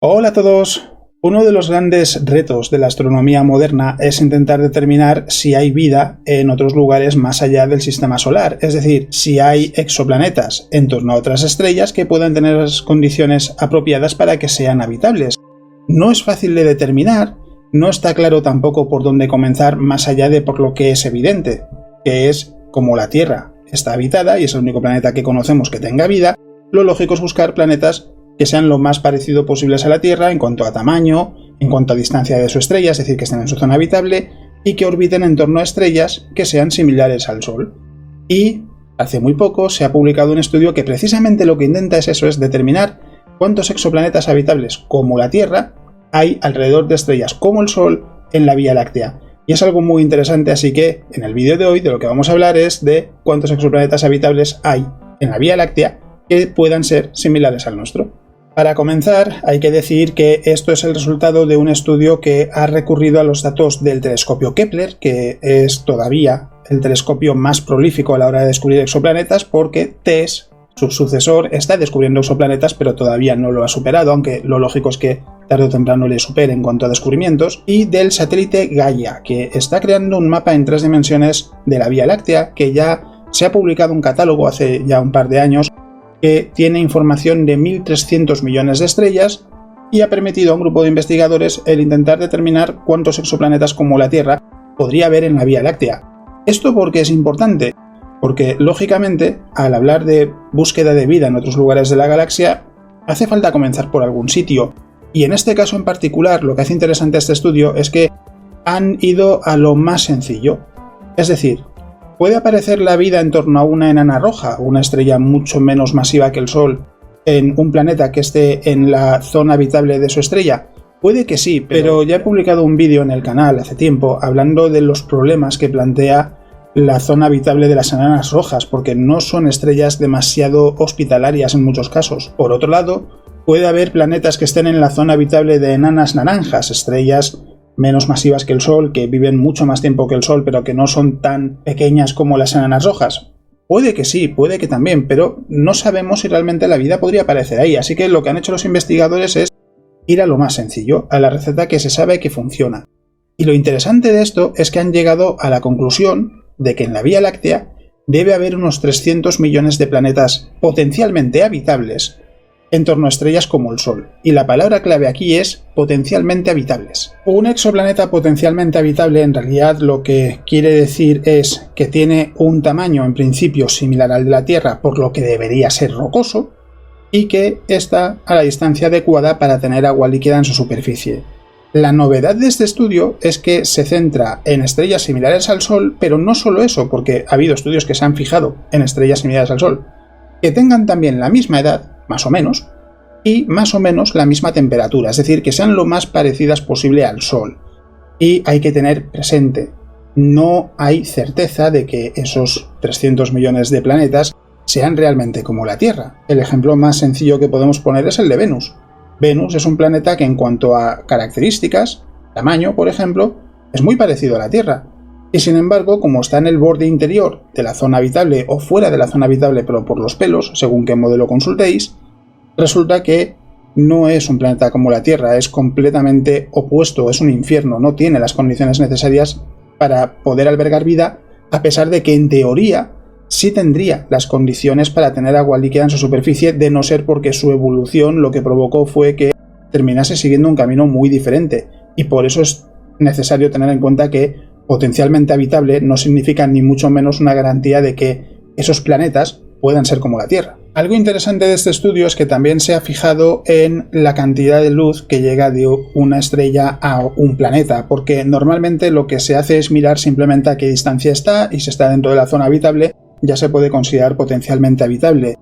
Hola a todos. Uno de los grandes retos de la astronomía moderna es intentar determinar si hay vida en otros lugares más allá del sistema solar, es decir, si hay exoplanetas en torno a otras estrellas que puedan tener las condiciones apropiadas para que sean habitables. No es fácil de determinar, no está claro tampoco por dónde comenzar más allá de por lo que es evidente, que es como la Tierra está habitada y es el único planeta que conocemos que tenga vida, lo lógico es buscar planetas que sean lo más parecido posibles a la Tierra en cuanto a tamaño, en cuanto a distancia de su estrella, es decir, que estén en su zona habitable y que orbiten en torno a estrellas que sean similares al Sol. Y hace muy poco se ha publicado un estudio que precisamente lo que intenta es eso, es determinar cuántos exoplanetas habitables como la Tierra hay alrededor de estrellas como el Sol en la Vía Láctea. Y es algo muy interesante, así que en el vídeo de hoy de lo que vamos a hablar es de cuántos exoplanetas habitables hay en la Vía Láctea que puedan ser similares al nuestro. Para comenzar, hay que decir que esto es el resultado de un estudio que ha recurrido a los datos del telescopio Kepler, que es todavía el telescopio más prolífico a la hora de descubrir exoplanetas, porque TESS, su sucesor, está descubriendo exoplanetas, pero todavía no lo ha superado, aunque lo lógico es que tarde o temprano le supere en cuanto a descubrimientos, y del satélite Gaia, que está creando un mapa en 3 dimensiones de la Vía Láctea, que ya se ha publicado un catálogo hace ya un par de años, que tiene información de 1.300 millones de estrellas y ha permitido a un grupo de investigadores el intentar determinar cuántos exoplanetas como la Tierra podría haber en la Vía Láctea. ¿Esto por qué es importante? Porque, lógicamente, al hablar de búsqueda de vida en otros lugares de la galaxia, hace falta comenzar por algún sitio. Y en este caso en particular, lo que hace interesante este estudio es que han ido a lo más sencillo. Es decir, ¿puede aparecer la vida en torno a una enana roja, una estrella mucho menos masiva que el Sol, en un planeta que esté en la zona habitable de su estrella? Puede que sí, pero ya he publicado un vídeo en el canal hace tiempo hablando de los problemas que plantea la zona habitable de las enanas rojas, porque no son estrellas demasiado hospitalarias en muchos casos. Por otro lado, puede haber planetas que estén en la zona habitable de enanas naranjas, estrellas menos masivas que el Sol, que viven mucho más tiempo que el Sol, pero que no son tan pequeñas como las enanas rojas. Puede que sí, puede que también, pero no sabemos si realmente la vida podría aparecer ahí, así que lo que han hecho los investigadores es ir a lo más sencillo, a la receta que se sabe que funciona. Y lo interesante de esto es que han llegado a la conclusión de que en la Vía Láctea debe haber unos 300 millones de planetas potencialmente habitables en torno a estrellas como el Sol, y la palabra clave aquí es potencialmente habitables. Un exoplaneta potencialmente habitable en realidad lo que quiere decir es que tiene un tamaño en principio similar al de la Tierra, por lo que debería ser rocoso, y que está a la distancia adecuada para tener agua líquida en su superficie. La novedad de este estudio es que se centra en estrellas similares al Sol, pero no solo eso, porque ha habido estudios que se han fijado en estrellas similares al Sol, que tengan también la misma edad, más o menos, y más o menos la misma temperatura, es decir, que sean lo más parecidas posible al Sol. Y hay que tener presente, no hay certeza de que esos 300 millones de planetas sean realmente como la Tierra. El ejemplo más sencillo que podemos poner es el de Venus. Venus es un planeta que en cuanto a características, tamaño, por ejemplo, es muy parecido a la Tierra. Y sin embargo, como está en el borde interior de la zona habitable o fuera de la zona habitable pero por los pelos, según qué modelo consultéis, resulta que no es un planeta como la Tierra, es completamente opuesto, es un infierno, no tiene las condiciones necesarias para poder albergar vida, a pesar de que en teoría sí tendría las condiciones para tener agua líquida en su superficie, de no ser porque su evolución lo que provocó fue que terminase siguiendo un camino muy diferente, y por eso es necesario tener en cuenta que potencialmente habitable no significa ni mucho menos una garantía de que esos planetas puedan ser como la Tierra. Algo interesante de este estudio es que también se ha fijado en la cantidad de luz que llega de una estrella a un planeta, porque normalmente lo que se hace es mirar simplemente a qué distancia está, y si está dentro de la zona habitable ya se puede considerar potencialmente habitable.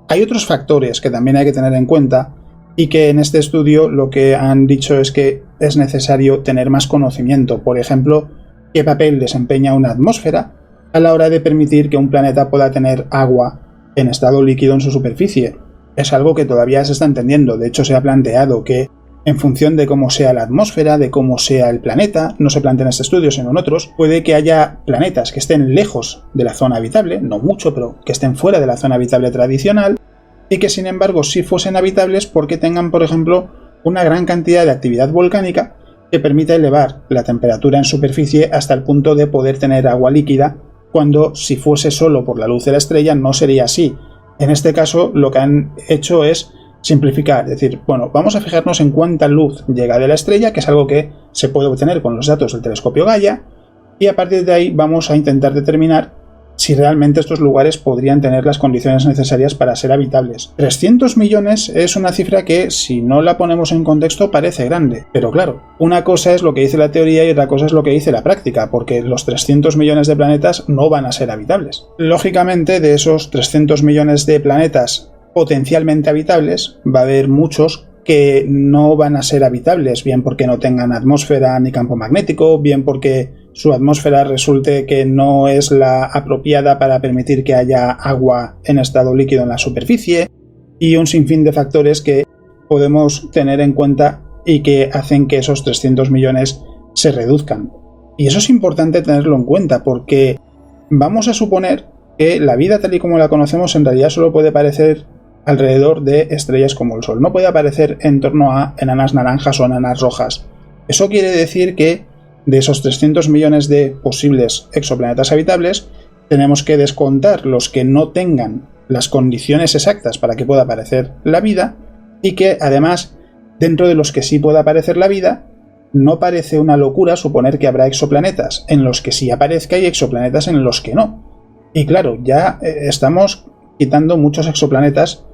Hay otros factores que también hay que tener en cuenta y que en este estudio lo que han dicho es que es necesario tener más conocimiento, por ejemplo, qué papel desempeña una atmósfera a la hora de permitir que un planeta pueda tener agua en estado líquido en su superficie. Es algo que todavía se está entendiendo, de hecho se ha planteado que en función de cómo sea la atmósfera, de cómo sea el planeta, no se plantea en este estudio sino en otros, puede que haya planetas que estén lejos de la zona habitable, no mucho, pero que estén fuera de la zona habitable tradicional, y que sin embargo sí fuesen habitables porque tengan, por ejemplo, una gran cantidad de actividad volcánica que permite elevar la temperatura en superficie hasta el punto de poder tener agua líquida, cuando si fuese solo por la luz de la estrella no sería así. En este caso lo que han hecho es simplificar, es decir, bueno, vamos a fijarnos en cuánta luz llega de la estrella, que es algo que se puede obtener con los datos del telescopio Gaia, y a partir de ahí vamos a intentar determinar si realmente estos lugares podrían tener las condiciones necesarias para ser habitables. 300 millones es una cifra que, si no la ponemos en contexto, parece grande. Pero claro, una cosa es lo que dice la teoría y otra cosa es lo que dice la práctica, porque los 300 millones de planetas no van a ser habitables. Lógicamente, de esos 300 millones de planetas potencialmente habitables, va a haber muchos que no van a ser habitables, bien porque no tengan atmósfera ni campo magnético, bien porque su atmósfera resulte que no es la apropiada para permitir que haya agua en estado líquido en la superficie, y un sinfín de factores que podemos tener en cuenta y que hacen que esos 300 millones se reduzcan. Y eso es importante tenerlo en cuenta, porque vamos a suponer que la vida tal y como la conocemos en realidad solo puede aparecer alrededor de estrellas como el Sol. No puede aparecer en torno a enanas naranjas o enanas rojas. Eso quiere decir que de esos 300 millones de posibles exoplanetas habitables, tenemos que descontar los que no tengan las condiciones exactas para que pueda aparecer la vida, y que además, dentro de los que sí pueda aparecer la vida, no parece una locura suponer que habrá exoplanetas en los que sí aparezca y exoplanetas en los que no. Y claro, ya estamos quitando muchos exoplanetas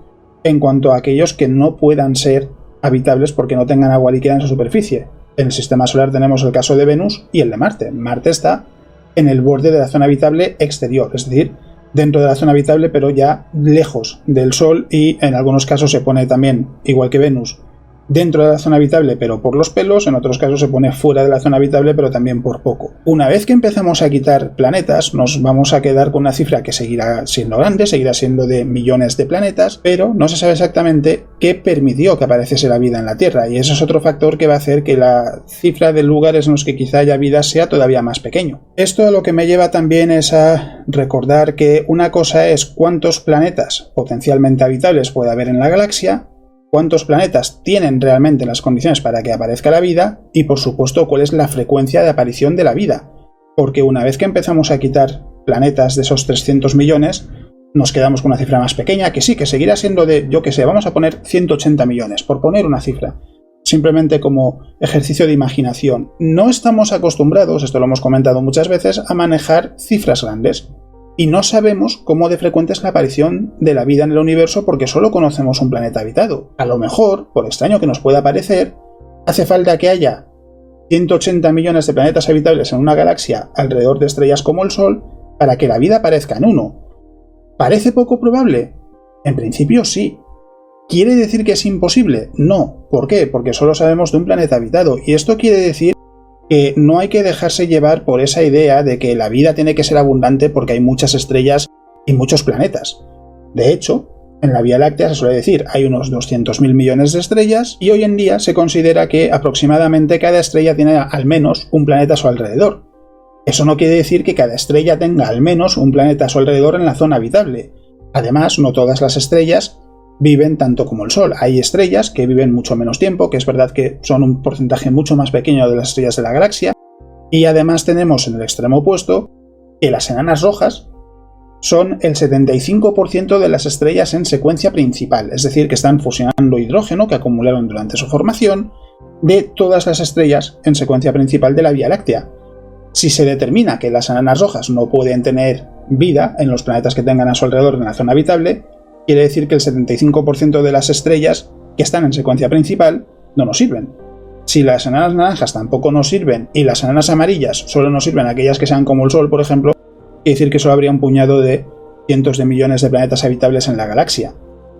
en cuanto a aquellos que no puedan ser habitables porque no tengan agua líquida en su superficie. En el sistema solar tenemos el caso de Venus y el de Marte. Marte está en el borde de la zona habitable exterior, es decir, dentro de la zona habitable pero ya lejos del Sol, y en algunos casos se pone también, igual que Venus, dentro de la zona habitable pero por los pelos, en otros casos se pone fuera de la zona habitable pero también por poco. Una vez que empezamos a quitar planetas, nos vamos a quedar con una cifra que seguirá siendo grande, seguirá siendo de millones de planetas, pero no se sabe exactamente qué permitió que apareciese la vida en la Tierra, y eso es otro factor que va a hacer que la cifra de lugares en los que quizá haya vida sea todavía más pequeño. Esto a lo que me lleva también es a recordar que una cosa es cuántos planetas potencialmente habitables puede haber en la galaxia, cuántos planetas tienen realmente las condiciones para que aparezca la vida, y por supuesto cuál es la frecuencia de aparición de la vida, porque una vez que empezamos a quitar planetas de esos 300 millones, nos quedamos con una cifra más pequeña, que sí, que seguirá siendo de, yo que sé, vamos a poner 180 millones, por poner una cifra, simplemente como ejercicio de imaginación. No estamos acostumbrados, esto lo hemos comentado muchas veces, a manejar cifras grandes. Y no sabemos cómo de frecuente es la aparición de la vida en el universo porque solo conocemos un planeta habitado. A lo mejor, por extraño que nos pueda parecer, hace falta que haya 180 millones de planetas habitables en una galaxia alrededor de estrellas como el Sol para que la vida aparezca en uno. ¿Parece poco probable? En principio sí. ¿Quiere decir que es imposible? No. ¿Por qué? Porque solo sabemos de un planeta habitado, y esto quiere decir que no hay que dejarse llevar por esa idea de que la vida tiene que ser abundante porque hay muchas estrellas y muchos planetas. De hecho, en la Vía Láctea se suele decir hay unos 200.000 millones de estrellas, y hoy en día se considera que aproximadamente cada estrella tiene al menos un planeta a su alrededor. Eso no quiere decir que cada estrella tenga al menos un planeta a su alrededor en la zona habitable. Además, no todas las estrellas viven tanto como el Sol. Hay estrellas que viven mucho menos tiempo, que es verdad que son un porcentaje mucho más pequeño de las estrellas de la galaxia, y además tenemos en el extremo opuesto que las enanas rojas son el 75% de las estrellas en secuencia principal, es decir, que están fusionando hidrógeno que acumularon durante su formación de todas las estrellas en secuencia principal de la Vía Láctea. Si se determina que las enanas rojas no pueden tener vida en los planetas que tengan a su alrededor en la zona habitable, quiere decir que el 75% de las estrellas que están en secuencia principal no nos sirven. Si las enanas naranjas tampoco nos sirven y las enanas amarillas solo nos sirven aquellas que sean como el Sol, por ejemplo, quiere decir que solo habría un puñado de cientos de millones de planetas habitables en la galaxia.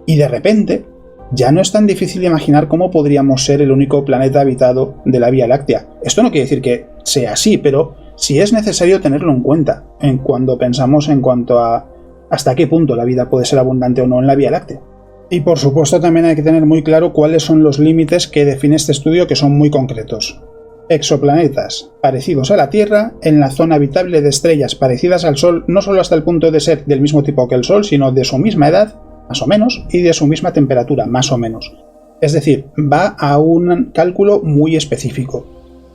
Y de repente, ya no es tan difícil imaginar cómo podríamos ser el único planeta habitado de la Vía Láctea. Esto no quiere decir que sea así, pero sí es necesario tenerlo en cuenta cuando pensamos en cuanto a hasta qué punto la vida puede ser abundante o no en la Vía Láctea. Y por supuesto también hay que tener muy claro cuáles son los límites que define este estudio, que son muy concretos. Exoplanetas parecidos a la Tierra en la zona habitable de estrellas parecidas al Sol, no solo hasta el punto de ser del mismo tipo que el Sol, sino de su misma edad, más o menos, y de su misma temperatura, más o menos. Es decir, va a un cálculo muy específico.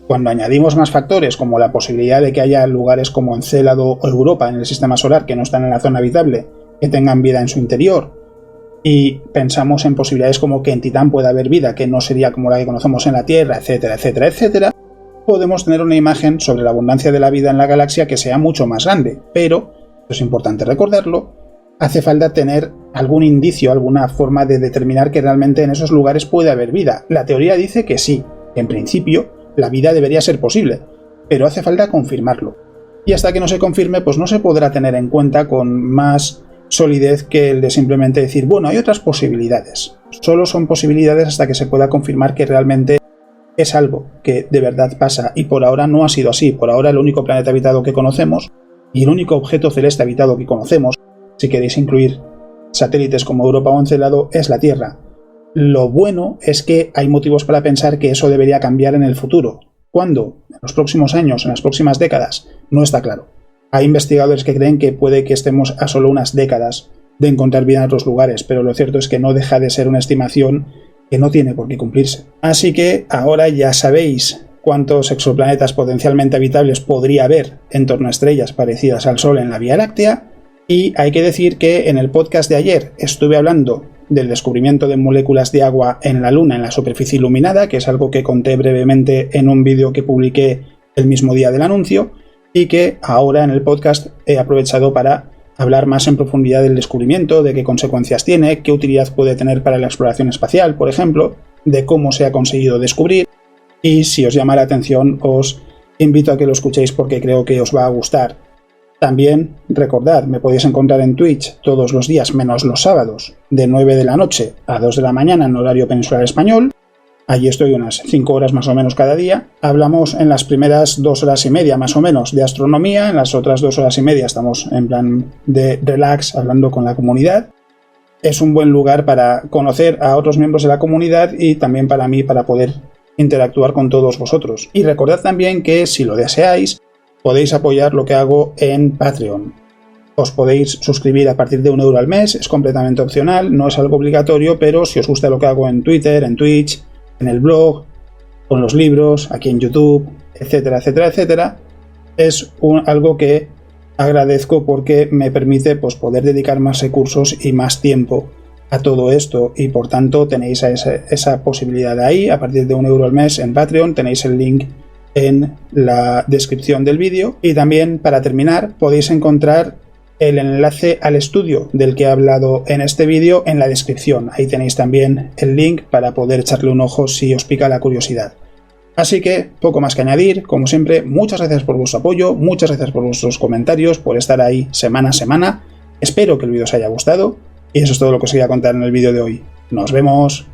Cuando añadimos más factores, como la posibilidad de que haya lugares como Encélado o Europa en el sistema solar que no están en la zona habitable, que tengan vida en su interior, y pensamos en posibilidades como que en Titán pueda haber vida que no sería como la que conocemos en la Tierra, etcétera, etcétera, etcétera, podemos tener una imagen sobre la abundancia de la vida en la galaxia que sea mucho más grande. Pero, es importante recordarlo, hace falta tener algún indicio, alguna forma de determinar que realmente en esos lugares puede haber vida. La teoría dice que sí, en principio la vida debería ser posible, pero hace falta confirmarlo. Y hasta que no se confirme, pues no se podrá tener en cuenta con más solidez que el de simplemente decir, bueno, hay otras posibilidades. Solo son posibilidades hasta que se pueda confirmar que realmente es algo que de verdad pasa, y por ahora no ha sido así. Por ahora el único planeta habitado que conocemos y el único objeto celeste habitado que conocemos, si queréis incluir satélites como Europa o Encélado, es la Tierra. Lo bueno es que hay motivos para pensar que eso debería cambiar en el futuro. ¿Cuándo? ¿En los próximos años? ¿En las próximas décadas? No está claro. Hay investigadores que creen que puede que estemos a solo unas décadas de encontrar vida en otros lugares, pero lo cierto es que no deja de ser una estimación que no tiene por qué cumplirse. Así que ahora ya sabéis cuántos exoplanetas potencialmente habitables podría haber en torno a estrellas parecidas al Sol en la Vía Láctea, y hay que decir que en el podcast de ayer estuve hablando del descubrimiento de moléculas de agua en la Luna en la superficie iluminada, que es algo que conté brevemente en un vídeo que publiqué el mismo día del anuncio, y que ahora en el podcast he aprovechado para hablar más en profundidad del descubrimiento, de qué consecuencias tiene, qué utilidad puede tener para la exploración espacial, por ejemplo, de cómo se ha conseguido descubrir, y si os llama la atención os invito a que lo escuchéis porque creo que os va a gustar. También recordad, me podéis encontrar en Twitch todos los días menos los sábados, de 9 de la noche a 2 de la mañana en horario peninsular español. Allí estoy unas 5 horas más o menos cada día. Hablamos en las primeras 2 horas y media más o menos de astronomía, en las otras 2 horas y media estamos en plan de relax hablando con la comunidad. Es un buen lugar para conocer a otros miembros de la comunidad y también para mí para poder interactuar con todos vosotros. Y recordad también que si lo deseáis, podéis apoyar lo que hago en Patreon. Os podéis suscribir a partir de €1 al mes, es completamente opcional, no es algo obligatorio, pero si os gusta lo que hago en Twitter, en Twitch, en el blog, con los libros, aquí en YouTube, etcétera, etcétera, etcétera, es algo que agradezco porque me permite pues, poder dedicar más recursos y más tiempo a todo esto, y por tanto tenéis esa posibilidad ahí. A partir de €1 al mes en Patreon tenéis el link en la descripción del vídeo, y también para terminar podéis encontrar el enlace al estudio del que he hablado en este vídeo en la descripción. Ahí tenéis también el link para poder echarle un ojo si os pica la curiosidad. Así que poco más que añadir, como siempre, muchas gracias por vuestro apoyo, muchas gracias por vuestros comentarios, por estar ahí semana a semana. Espero que el vídeo os haya gustado y eso es todo lo que os quería contar en el vídeo de hoy. ¡Nos vemos!